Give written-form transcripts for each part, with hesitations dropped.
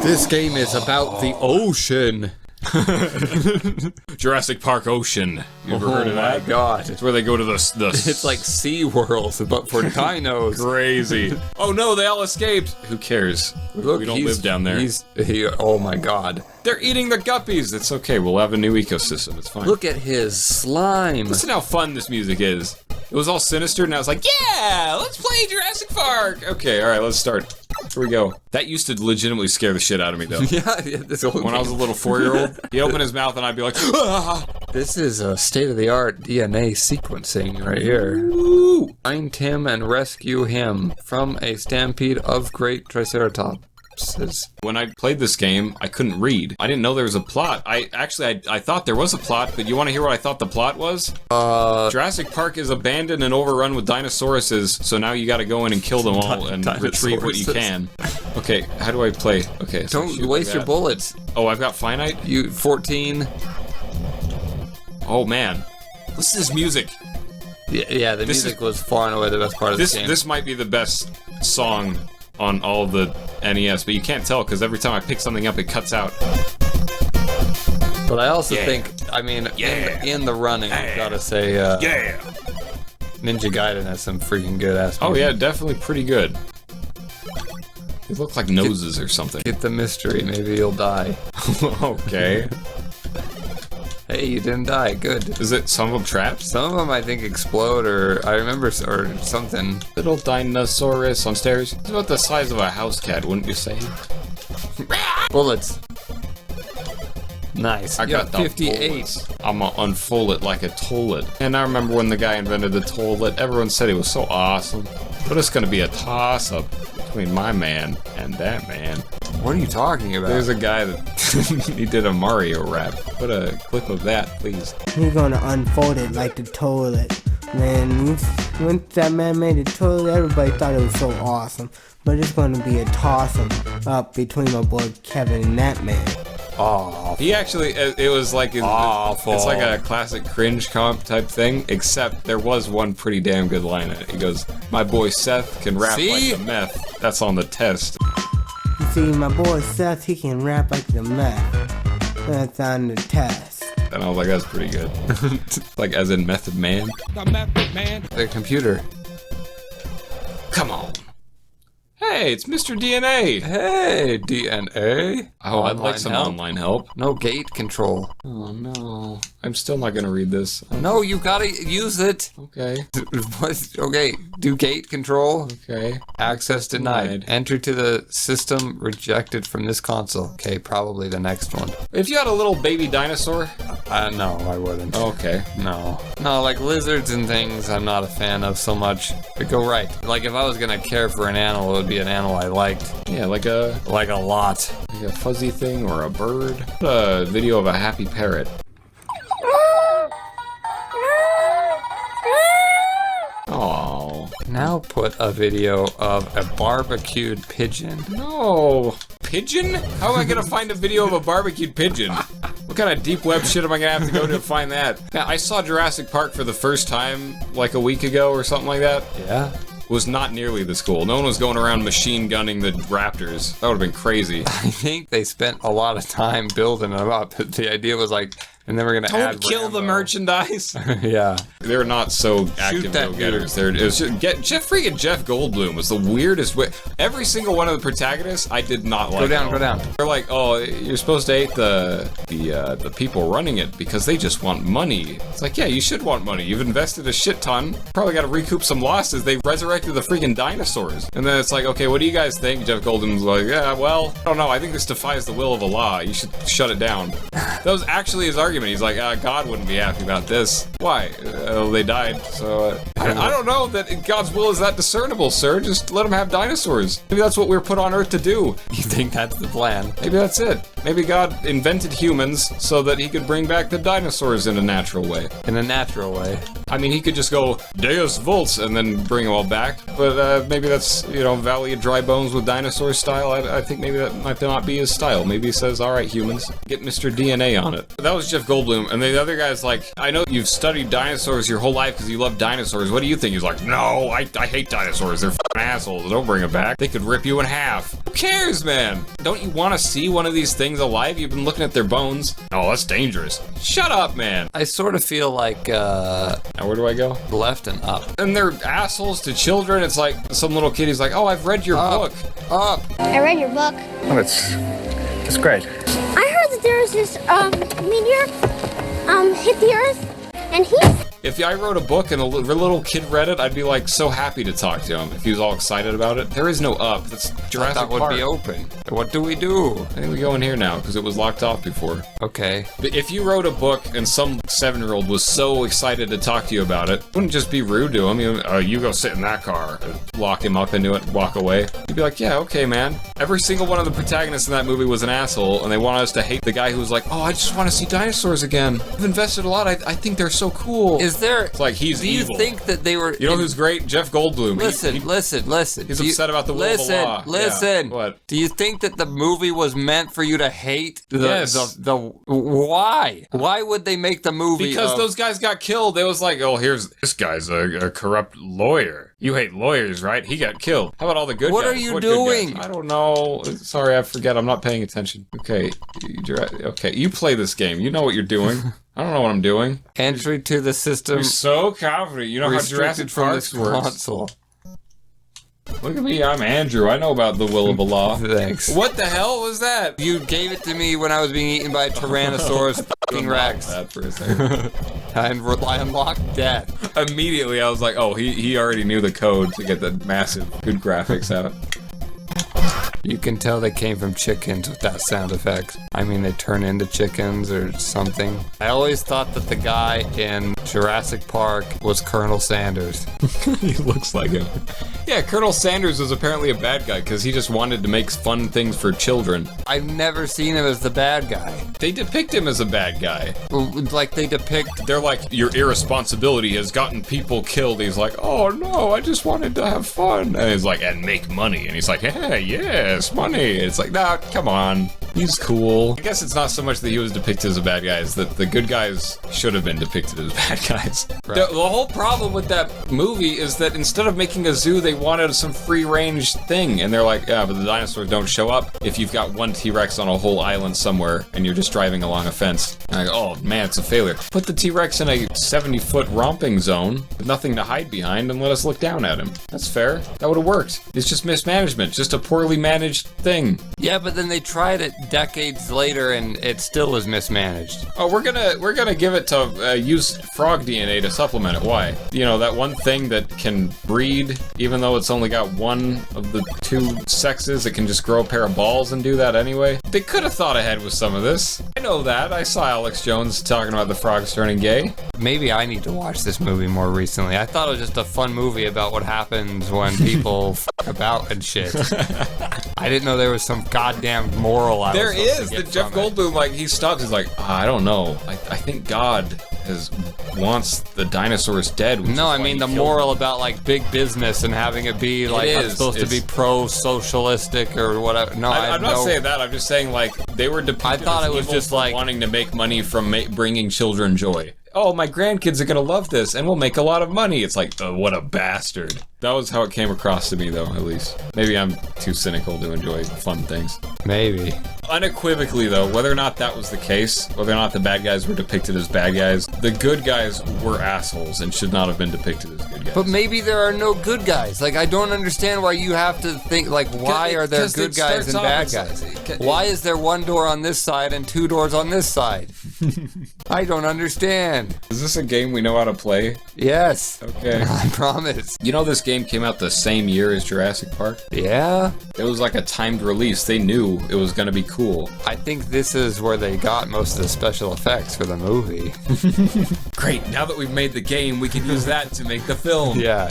This game is about the ocean. Jurassic Park Ocean. You ever heard of that? Oh my god. It's where they go to the It's like SeaWorld, but for dinos. Crazy. Oh no, they all escaped. Who cares? Look, we don't live down there. Oh my god. They're eating the guppies. It's okay. We'll have a new ecosystem. It's fine. Look at his slime. Listen how fun this music is. It was all sinister, and I was like, yeah, let's play Jurassic Park. Okay, all right, let's start. Here we go. That used to legitimately scare the shit out of me, though. yeah, this whole When I was a little 4-year-old, he'd open his mouth, and I'd be like, ah! This is a state-of-the-art DNA sequencing right here. Ooh. Find him and rescue him from a stampede of great triceratopses. When I played this game, I couldn't read. I didn't know there was a plot. I thought there was a plot, but you want to hear what I thought the plot was? Jurassic Park is abandoned and overrun with dinosauruses, so now you gotta go in and kill them all and retrieve what you can. Okay, how do I play? Okay, so don't waste your bullets. Oh, I've got finite? 14. Oh man. Listen to this music. Yeah, the music was far and away the best part of this game. This might be the best song on all of the NES, but you can't tell because every time I pick something up, it cuts out. But I also think, I mean, in the running, I've got to say, Ninja Gaiden has some freaking good ass music. Oh yeah, definitely pretty good. They look like noses or something. Get the mystery, maybe you'll die. Okay. Hey, you didn't die. Good. Is it some of them trapped? Some of them, I think, explode, or I remember, or something. Little dinosaurus on stairs. It's about the size of a house cat, wouldn't you say? Bullets. Nice. I got 58. I'm gonna unfold it like a toilet. And I remember when the guy invented the toilet, everyone said it was so awesome. But it's gonna be a toss-up between my man and that man. What are you talking about? There's a guy that he did a Mario rap. Put a clip of that, please. He's gonna unfold it like the toilet. Man, once that man made the toilet, everybody thought it was so awesome. But it's gonna be a toss-up between my boy Kevin and that man. Awful. He actually, it was like, Awful. It's like a classic cringe comp type thing, except there was one pretty damn good line in it. He goes, my boy Seth can rap like the meth. That's on the test. You see, my boy Seth, he can rap like the meth. That's on the test. And I was like, that's pretty good. Like, as in Method Man. The Method Man. The computer. Come on. Hey, it's Mr. DNA. Hey, DNA. Oh, I'd like some online help. No gate control. Oh, no. I'm still not gonna read this. No, you gotta use it. Okay. Okay, do gate control. Okay. Access denied. Enter to the system rejected from this console. Okay, probably the next one. If you had a little baby dinosaur? No, I wouldn't. Okay. No, like lizards and things I'm not a fan of so much. But go right. Like if I was gonna care for an animal, it would be an animal I liked. Yeah, like a lot. Like a fuzzy thing or a bird. A video of a happy parrot. Oh. Now put a video of a barbecued pigeon. No. Pigeon? How am I gonna find a video of a barbecued pigeon? What kind of deep web shit am I gonna have to go to find that? Yeah, I saw Jurassic Park for the first time like a week ago or something like that. Yeah. Was not nearly this cool. No one was going around machine gunning the raptors. That would have been crazy. I think they spent a lot of time building them up. The idea was like, and then we're gonna Don't kill the merchandise. Yeah. They're not so active go-getters. Freaking Jeff Goldblum was the weirdest way. Every single one of the protagonists, I did not like. Go down. They're like, oh, you're supposed to hate the people running it because they just want money. It's like, yeah, you should want money. You've invested a shit ton. Probably got to recoup some losses. They resurrected the freaking dinosaurs. And then it's like, okay, what do you guys think? Jeff Goldblum's like, yeah, well, I don't know. I think this defies the will of Allah. You should shut it down. That was actually his argument. He's like, God wouldn't be happy about this. Why? They died, so... I don't know that God's will is that discernible, sir. Just let him have dinosaurs. Maybe that's what we're put on Earth to do. You think that's the plan? Maybe that's it. Maybe God invented humans so that he could bring back the dinosaurs in a natural way. In a natural way. I mean, he could just go, Deus Volts, and then bring them all back. But maybe that's, Valley of Dry Bones with dinosaur style. I think maybe that might not be his style. Maybe he says, all right, humans, get Mr. DNA on it. That was Jeff Goldblum. And the other guy's like, I know you've studied dinosaurs your whole life because you love dinosaurs, dinosaurs. What do you think? He's like, no, I hate dinosaurs. They're f***ing assholes. Don't bring them back. They could rip you in half. Who cares, man? Don't you want to see one of these things alive? You've been looking at their bones. Oh, that's dangerous. Shut up, man. I sort of feel like, Now, where do I go? left and up. And they're assholes to children. It's like some little kid, he's like, oh, I've read your book. Up. I read your book. Oh, it's great. I heard that there was this meteor hit the Earth, and If I wrote a book and a little kid read it, I'd be like so happy to talk to him if he was all excited about it. There is no up. That's Jurassic That would Park. be open. What do we do? I think we go in here now because it was locked off before. Okay. But if you wrote a book and some 7-year-old was so excited to talk to you about it, wouldn't just be rude to him. You go sit in that car, lock him up into it, walk away. You'd be like, yeah, okay, man. Every single one of the protagonists in that movie was an asshole, and they wanted us to hate the guy who was like, oh, I just want to see dinosaurs again. I've invested a lot. I think they're so cool. Is there... It's like he's Do you evil. think that they were... You know who's great? Jeff Goldblum. Listen. He's upset about the will of the law. Listen. Yeah. What? Do you think that the movie was meant for you to hate Yes. why? Why would they make the movie Because those guys got killed. It was like, oh, here's this guy's a corrupt lawyer. You hate lawyers, right? He got killed. How about all the good What guys? are you good guys? doing? I don't know. Sorry, I forget. I'm not paying attention. Okay. Okay, you play this game. You know what you're doing. I don't know what I'm doing. entry to the system You're so confident. You know how Jurassic restricted from Park this works. console? Look at me. I'm Andrew. I know about the will of the law. Thanks. What the hell was that? You gave it to me when I was being eaten by a Tyrannosaurus fucking Rex. That for a second. And I unlocked death. Immediately, I was like, oh, he already knew the code to get the massive good graphics out. You can tell they came from chickens with that sound effect. I mean, they turn into chickens or something. I always thought that the guy in Jurassic Park was Colonel Sanders. He looks like him. Yeah, Colonel Sanders was apparently a bad guy because he just wanted to make fun things for children. I've never seen him as the bad guy. They depict him as a bad guy. Like they depict... They're like, your irresponsibility has gotten people killed. He's like, oh no, I just wanted to have fun. And he's like, and make money. And he's like, hey, yes, money. It's like, nah, come on. He's cool. I guess it's not so much that he was depicted as a bad guy, it's that the good guys should have been depicted as bad guys. Right. The whole problem with that movie is that instead of making a zoo, they wanted some free-range thing. And they're like, yeah, but the dinosaurs don't show up if you've got one T-Rex on a whole island somewhere and you're just driving along a fence. And I go, oh man, it's a failure. Put the T-Rex in a 70-foot romping zone with nothing to hide behind and let us look down at him. That's fair. That would have worked. It's just mismanagement. Just a poorly managed thing. Yeah, but then they tried it decades later and it still was mismanaged. Oh, we're gonna give it to use frog DNA to supplement it. Why? You know, that one thing that can breed, even though it's only got one of the two sexes, it can just grow a pair of balls and do that anyway. They could have thought ahead with some of this. I know that. I saw Alex Jones talking about the frogs turning gay. Maybe I need to watch this movie more recently. I thought it was just a fun movie about what happens when people fuck about and shit. I didn't know there was some goddamn moral I There was supposed is. to get The Jeff from it. Goldblum, like, he stops. He's like, I don't know. I think God wants the dinosaurs dead. which is No, I why mean he the killed moral them. about like big business and having it be like I'm is. supposed to be It's- pro-socialistic or whatever. No, I'm not saying that. I'm just saying, like, they were depicted I thought as it was evil just for like- wanting to make money from bringing children joy. Oh, my grandkids are gonna love this, and we'll make a lot of money. It's like, what a bastard. That was how it came across to me, though, at least. Maybe I'm too cynical to enjoy fun things. Maybe. Unequivocally, though, whether or not that was the case, whether or not the bad guys were depicted as bad guys, the good guys were assholes and should not have been depicted as good guys. But maybe there are no good guys. Like, I don't understand why you have to think, like, why are there 'cause good it guys and starts bad off, guys? it's- Why is there one door on this side and two doors on this side? I don't understand. Is this a game we know how to play? Yes. Okay. I promise. You know this game came out the same year as Jurassic Park? Yeah? It was like a timed release. They knew it was gonna be cool. I think this is where they got most of the special effects for the movie. Great, now that we've made the game, we can use that to make the film. Yeah.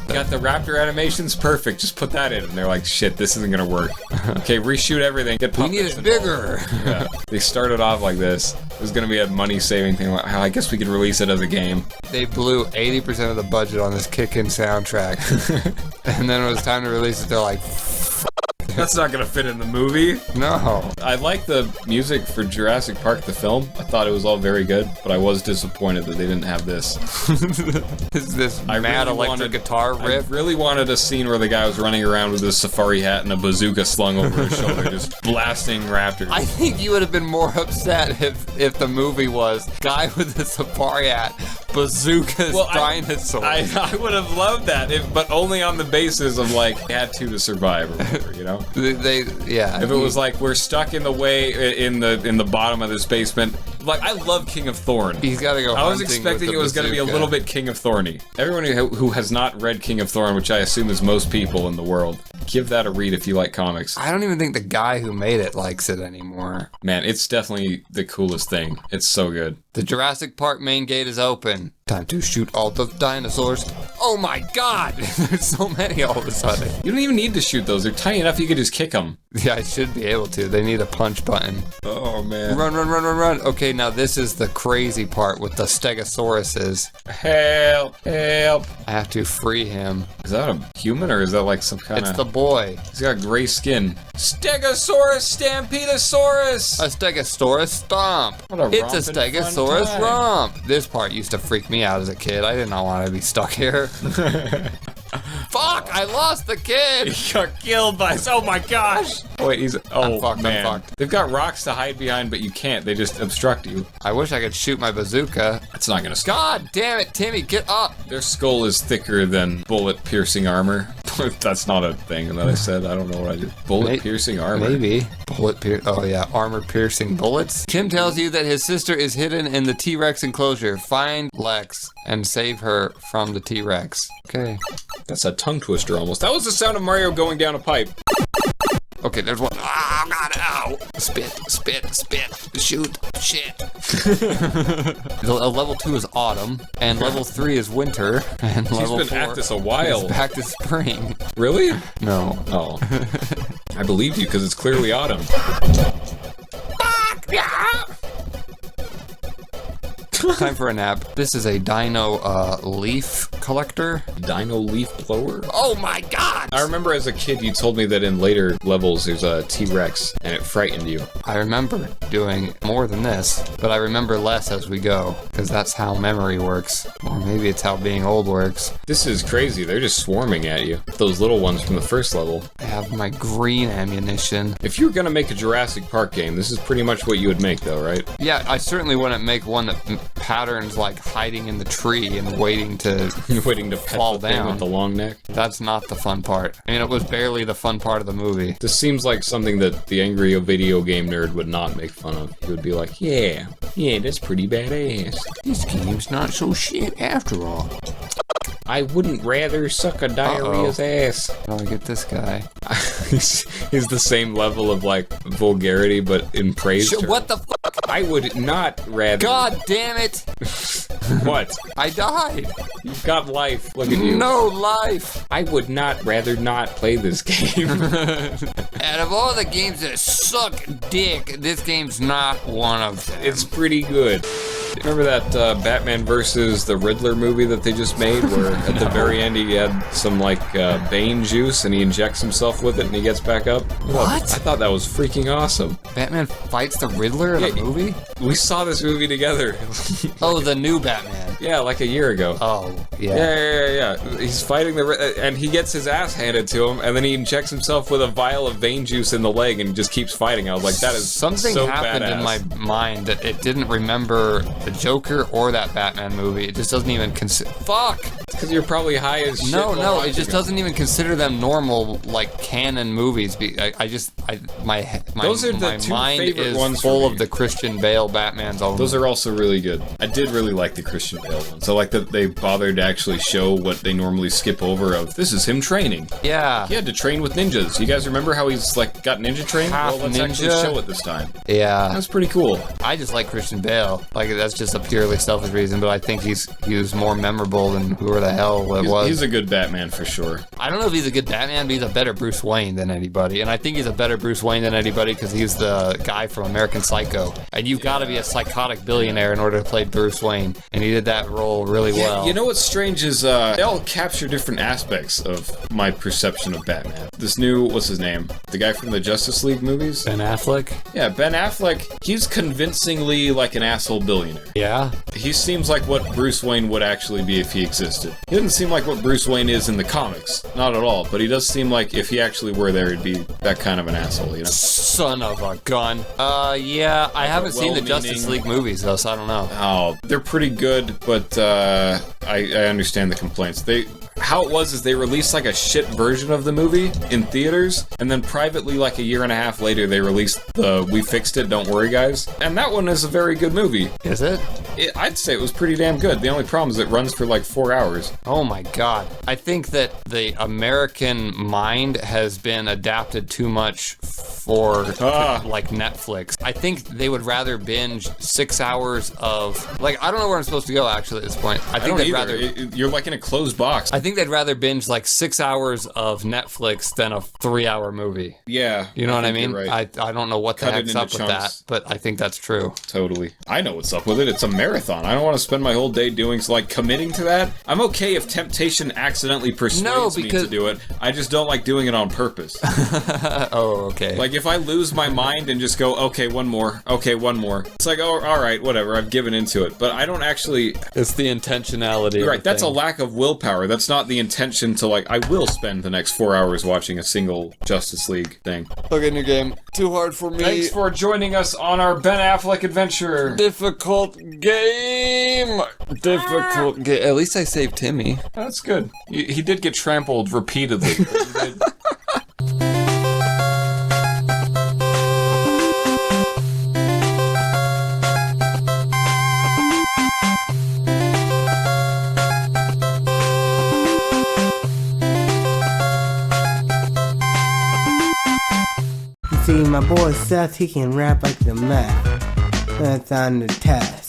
Got the raptor animations perfect, just put that in. And they're like, shit, this isn't gonna work. Okay, reshoot everything, get We need puppets it involved. bigger. Yeah. They started off like this. It was gonna be a money-saving thing. Like, I guess we could release it as a game. They blew 80% of the budget on this kickin' soundtrack. And then when it was time to release it, they're like, That's not gonna fit in the movie. No. I like the music for Jurassic Park, the film. I thought it was all very good, but I was disappointed that they didn't have this. This mad electric guitar riff. I really wanted a scene where the guy was running around with a safari hat and a bazooka slung over his shoulder, just blasting raptors. I think you would have been more upset if the movie was guy with a safari hat, bazookas, dinosaurs. I would have loved that, but only on the basis of like had to survive or whatever, you know. If it was like we're stuck in the way in the bottom of this basement. Like, I love King of Thorn. He's got to go. I was expecting it was going to be a little bit King of Thorny. Everyone who has not read King of Thorn, which I assume is most people in the world, give that a read if you like comics. I don't even think the guy who made it likes it anymore. Man, it's definitely the coolest thing. It's so good. The Jurassic Park main gate is open. Time to shoot all the dinosaurs. Oh my god! There's so many all of a sudden. You don't even need to shoot those. They're tiny enough you could just kick them. Yeah, I should be able to. They need a punch button. Oh, man. Run, run, run, run, run. Okay, now this is the crazy part with the Stegosauruses. Help! Help! I have to free him. Is that a human or is that like some kind of... It's the boy. He's got gray skin. Stegosaurus Stampedosaurus! A Stegosaurus stomp. It's a Stegosaurus romp. This part used to freak me out as a kid. I did not want to be stuck here. Fuck! I lost the kid! He got killed by... Oh my gosh! Oh, wait, he's... Oh, I'm fucked, man. I'm fucked. They've got rocks to hide behind, but you can't. They just obstruct you. I wish I could shoot my bazooka. It's not gonna stop. God damn it, Timmy, get up! Their skull is thicker than bullet-piercing armor. That's not a thing that I said. I don't know what I did. Bullet-piercing armor? Maybe. Oh yeah, armor-piercing bullets? Kim tells you that his sister is hidden in the T-Rex enclosure. Find Lex and save her from the T-Rex. Okay. That's a tongue twister almost. That was the sound of Mario going down a pipe. Okay, there's one. Oh, God, ow. Spit, spit, spit. Shoot, shit. Level 2 is autumn, and level 3 is winter, and level 4 She's been at this a while. is back to spring. Really? No. Oh. I believed you, because it's clearly autumn. Time for a nap. This is a dino leaf collector. Dino leaf blower? Oh my god! I remember as a kid you told me that in later levels there's a T-Rex and it frightened you. I remember doing more than this, but I remember less as we go, because that's how memory works. Or maybe it's how being old works. This is crazy. They're just swarming at you. Those little ones from the first level. I have my green ammunition. If you were gonna make a Jurassic Park game, this is pretty much what you would make though, right? Yeah, I certainly wouldn't make one that patterns like hiding in the tree and waiting to fall down with the long neck. That's not the fun part. I mean, it was barely the fun part of the movie. This seems like something that the angry video game nerd would not make fun of. He would be like, yeah, that's pretty badass. This game's not so shit after all. I wouldn't rather suck a diarrhea's ass. How do I get this guy? He's the same level of like vulgarity, but in praise. What the fuck? I would not rather. God damn it! What? I died. You've got life. Look at you. No life. I would not rather not play this game. Out of all the games that suck dick, this game's not one of them. It's pretty good. Remember that Batman versus the Riddler movie that they just made, where at the very end he had some like Bane juice and he injects himself with it and he gets back up? What? I thought that was freaking awesome. Batman fights the Riddler in a movie? We saw this movie together. Oh, the new Batman. Yeah, like a year ago. Oh, yeah. Yeah. He's fighting and he gets his ass handed to him, and then he injects himself with a vial of vein juice in the leg and just keeps fighting. I was like, that is something so happened badass. in my mind that it didn't remember the Joker or that Batman movie. It just doesn't even consider. Fuck! Because you're probably high as shit. No, it just doesn't even consider them normal, like, canon movies. My Those are the two mind favorite is ones full for of me. the Christian Bale Batmans. All Those are also really good. I did really like the Christian Bale ones. I like that they bothered to actually show what they normally skip over of, this is him training. Yeah. He had to train with ninjas. You guys remember how he's, like, got ninja trained? Half Well, let's actually ninja. show it this time. Yeah. That's pretty cool. I just like Christian Bale. Like, that's just a purely selfish reason, but I think he was more memorable than whoever the hell it was. He's a good Batman for sure. I don't know if he's a good Batman, but he's a better Bruce Wayne than anybody. And I think he's a better Bruce Wayne than anybody because he's the guy from American Psycho. And you've got to be a psychotic billionaire in order to play Bruce Wayne. And he did that that role really well. You know what's strange is they all capture different aspects of my perception of Batman. This new, what's his name? The guy from the Justice League movies? Ben Affleck? Yeah, Ben Affleck, he's convincingly like an asshole billionaire. Yeah? He seems like what Bruce Wayne would actually be if he existed. He doesn't seem like what Bruce Wayne is in the comics. Not at all. But he does seem like if he actually were there, he'd be that kind of an asshole, you know? Son of a gun. Yeah, I haven't seen the Justice League movies, though, so I don't know. Oh, they're pretty good, but I understand the complaints. How it was is they released like a shit version of the movie in theaters, and then privately, like a year and a half later, they released the We Fixed It, Don't Worry Guys. And that one is a very good movie. Is it? I'd say it was pretty damn good. The only problem is it runs for like 4 hours. Oh my god. I think that the American mind has been adapted too much for like Netflix. I think they would rather binge 6 hours of, like, I don't know where I'm supposed to go actually at this point. I think they'd rather. You're like in a closed box. I think they'd rather binge like 6 hours of Netflix than a 3-hour movie. Yeah. You know what I mean? Right. I don't know what the heck's up with that, but I think that's true. Totally. I know what's up with it. It's a marathon. I don't want to spend my whole day doing, like, committing to that. I'm okay if temptation accidentally persuades me to do it. I just don't like doing it on purpose. Oh, okay. Like, if I lose my mind and just go, okay, one more. It's like, oh, all right, whatever. I've given into it. But I don't actually... It's the intentionality. Right, that's a lack of willpower. That's not the intention to, like, I will spend the next 4 hours watching a single Justice League thing. Okay, new game. Too hard for me. Thanks for joining us on our Ben Affleck adventure. Difficult game. At least I saved Timmy. That's good. He did get trampled repeatedly. See, my boy Seth, he can rap like the meth. That's on the test.